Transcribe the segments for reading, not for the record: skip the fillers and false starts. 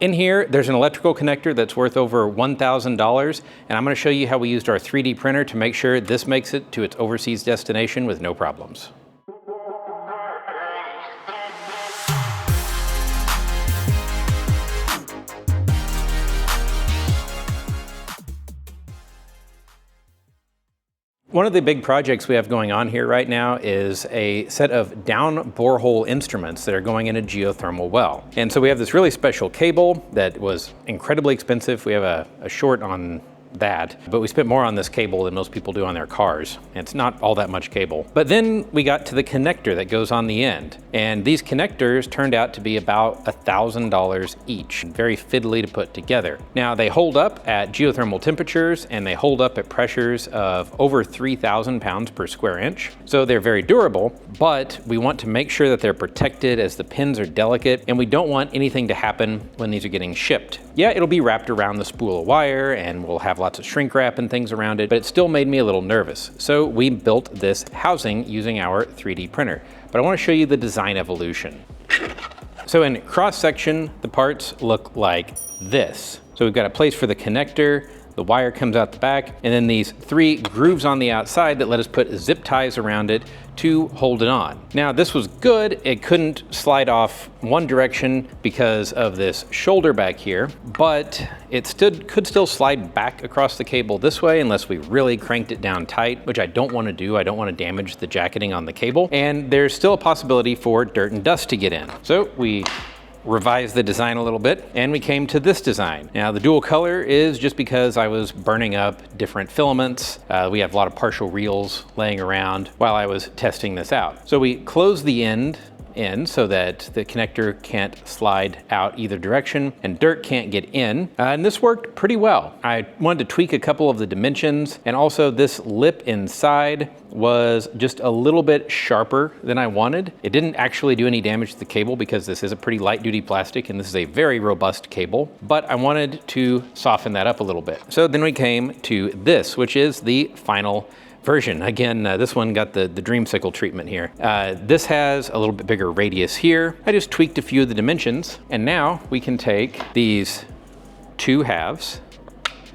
In here, there's an electrical connector that's worth over $1,000, and I'm gonna show you how we used our 3D printer to make sure this makes it to its overseas destination with no problems. One of the big projects we have going on here right now is a set of down borehole instruments that are going in a geothermal well. And so we have this really special cable that was incredibly expensive. We have a short on that, but we spent more on this cable than most people do on their cars. And it's not all that much cable. But then we got to the connector that goes on the end. And these connectors turned out to be about $1,000 each. Very fiddly to put together. Now they hold up at geothermal temperatures and they hold up at pressures of over 3,000 pounds per square inch. So they're very durable, but we want to make sure that they're protected as the pins are delicate, and we don't want anything to happen when these are getting shipped. Yeah, it'll be wrapped around the spool of wire and we'll have lots of shrink wrap and things around it, but it still made me a little nervous. So we built this housing using our 3D printer. But I want to show you the design evolution. So in cross section, the parts look like this. So we've got a place for the connector, the wire comes out the back, and then these 3 grooves on the outside that let us put zip ties around it to hold it on. Now this was good. It couldn't slide off one direction because of this shoulder back here, but it could still slide back across the cable this way unless we really cranked it down tight, which I don't want to do. I don't want to damage the jacketing on the cable. And there's still a possibility for dirt and dust to get in. So we revised the design a little bit and we came to this design. Now the dual color is just because I was burning up different filaments. We have a lot of partial reels laying around while I was testing this out. So we closed the end in so that the connector can't slide out either direction and dirt can't get in. And this worked pretty well. I wanted to tweak a couple of the dimensions, and also this lip inside was just a little bit sharper than I wanted. It didn't actually do any damage to the cable because this is a pretty light duty plastic and this is a very robust cable, but I wanted to soften that up a little bit. So then we came to this, which is the final version. Again, this one got the dreamsicle treatment here. This has a little bit bigger radius here. I just tweaked a few of the dimensions, and now we can take these 2 halves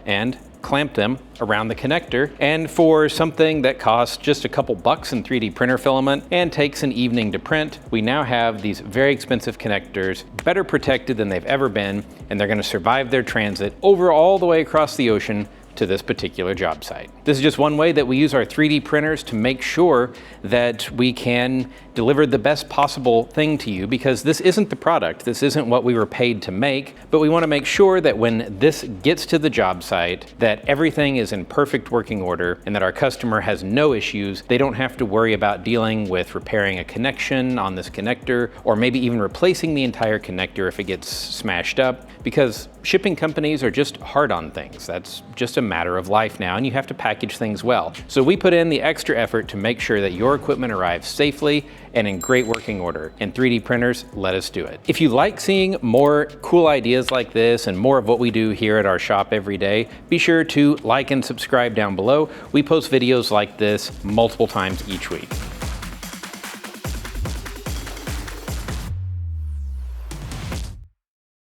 and clamp them around the connector. And for something that costs just a couple bucks in 3D printer filament and takes an evening to print, we now have these very expensive connectors, better protected than they've ever been, and they're gonna survive their transit over all the way across the ocean to this particular job site. This is just one way that we use our 3D printers to make sure that we can deliver the best possible thing to you, because this isn't the product, this isn't what we were paid to make, but we want to make sure that when this gets to the job site, that everything is in perfect working order and that our customer has no issues. They don't have to worry about dealing with repairing a connection on this connector, or maybe even replacing the entire connector if it gets smashed up, because shipping companies are just hard on things. That's just a matter of life now, and you have to package things well. So we put in the extra effort to make sure that your equipment arrives safely and in great working order, and 3D printers let us do it. If you like seeing more cool ideas like this and more of what we do here at our shop every day, be sure to like and subscribe down below. We post videos like this multiple times each week.